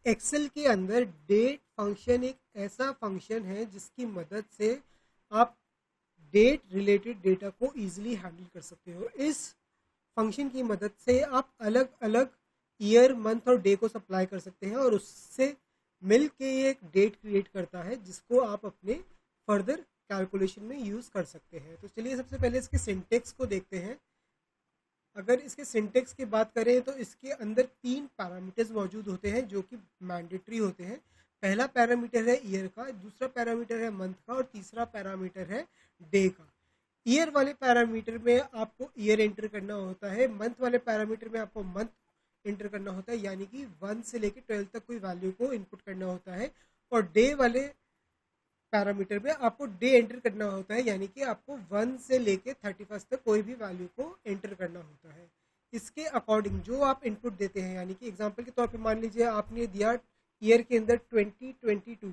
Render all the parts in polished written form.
Excel के अंदर date function एक ऐसा फंक्शन है जिसकी मदद से आप डेट रिलेटेड डेटा को इजीली हैंडल कर सकते हो। इस फंक्शन की मदद से आप अलग अलग ईयर, मंथ और डे को सप्लाई कर सकते हैं और उससे मिल के एक डेट क्रिएट करता है जिसको आप अपने फर्दर कैलकुलेशन में यूज़ कर सकते हैं। तो चलिए सबसे पहले इसके सिंटेक्स को देखते हैं। अगर इसके सिंटेक्स की बात करें तो इसके अंदर 3 पैरामीटर्स मौजूद होते हैं जो कि मैंडेटरी होते हैं। पहला पैरामीटर है ईयर का, दूसरा पैरामीटर है मंथ का और तीसरा पैरामीटर है डे का। ईयर वाले पैरामीटर में आपको ईयर एंटर करना होता है, मंथ वाले पैरामीटर में आपको मंथ एंटर करना होता है, यानी कि 1 से लेकर 12 तक कोई वैल्यू को इनपुट करना होता है। और डे वाले पैरामीटर में आपको डे एंटर करना होता है, यानी कि आपको 1 से लेके 31 तक कोई भी वैल्यू को एंटर करना होता है। इसके अकॉर्डिंग जो आप इनपुट देते हैं, यानी कि एग्जांपल के तौर पे मान लीजिए आपने दिया ईयर के अंदर 2022,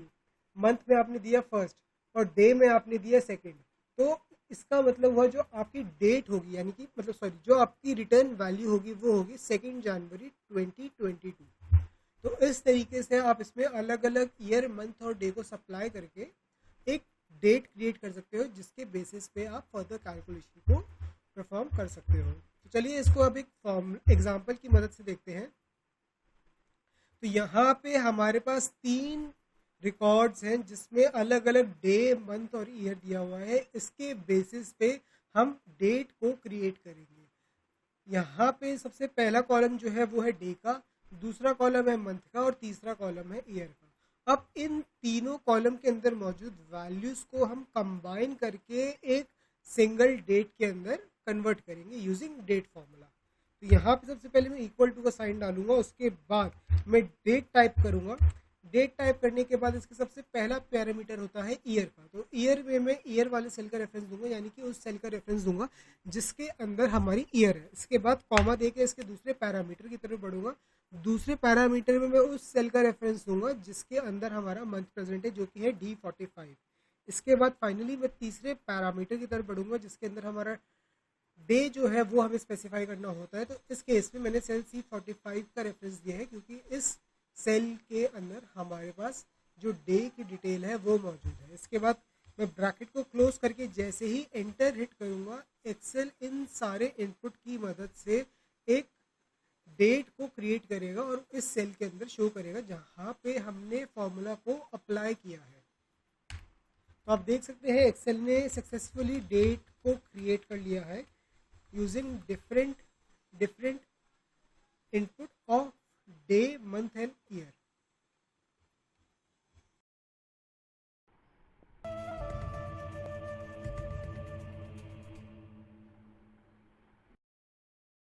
मंथ में आपने दिया फर्स्ट और डे में आपने दिया सेकेंड, तो इसका मतलब हुआ जो आपकी डेट होगी, यानी कि मतलब सॉरी जो आपकी रिटर्न वैल्यू होगी वो होगी 2 जनवरी 2022। तो इस तरीके से आप इसमें अलग अलग ईयर, मंथ और डे को सप्लाई करके एक डेट क्रिएट कर सकते हो जिसके बेसिस पे आप फर्दर कैलकुलेशन को परफॉर्म कर सकते हो। तो चलिए इसको अब एक एग्जांपल की मदद से देखते हैं। तो यहाँ पे हमारे पास 3 रिकॉर्ड्स हैं जिसमें अलग अलग डे, मंथ और ईयर दिया हुआ है। इसके बेसिस पे हम डेट को क्रिएट करेंगे। यहाँ पे सबसे पहला कॉलम जो है वो है डे का, दूसरा कॉलम है मंथ का और तीसरा कॉलम है ईयर का। अब इन तीनों कॉलम के अंदर मौजूद वैल्यूज को हम कंबाइन करके एक सिंगल डेट के अंदर कन्वर्ट करेंगे यूजिंग डेट फॉर्मूला। तो यहाँ पे सबसे पहले मैं इक्वल टू का साइन डालूंगा, उसके बाद मैं डेट टाइप करूंगा। डेट टाइप करने के बाद इसका सबसे पहला पैरामीटर होता है ईयर का। तो ईयर में मैं ईयर वाले सेल का रेफरेंस दूंगा, यानी कि उस सेल का रेफरेंस दूंगा जिसके अंदर हमारी ईयर है। इसके बाद कॉमा देके इसके दूसरे पैरामीटर की तरफ बढ़ूंगा। दूसरे पैरामीटर में मैं उस सेल का रेफरेंस दूंगा जिसके अंदर हमारा मंथ प्रेजेंट है, जो कि है D45। इसके बाद फाइनली मैं तीसरे पैरामीटर की तरफ बढ़ूंगा जिसके अंदर हमारा डे जो है वो हमें स्पेसिफाई करना होता है। तो इस केस में मैंने सेल C45 का रेफरेंस दिया है क्योंकि इस सेल के अंदर हमारे पास जो डे की डिटेल है वो मौजूद है। इसके बाद मैं ब्रैकेट को क्लोज करके जैसे ही एंटर हिट करूंगा, एक्सेल इन सारे इनपुट की मदद से एक डेट को क्रिएट करेगा और इस सेल के अंदर शो करेगा जहाँ पे हमने फॉर्मूला को अप्लाई किया है। तो आप देख सकते हैं एक्सेल ने सक्सेसफुली डेट को क्रिएट कर लिया है using different input of day, month and year.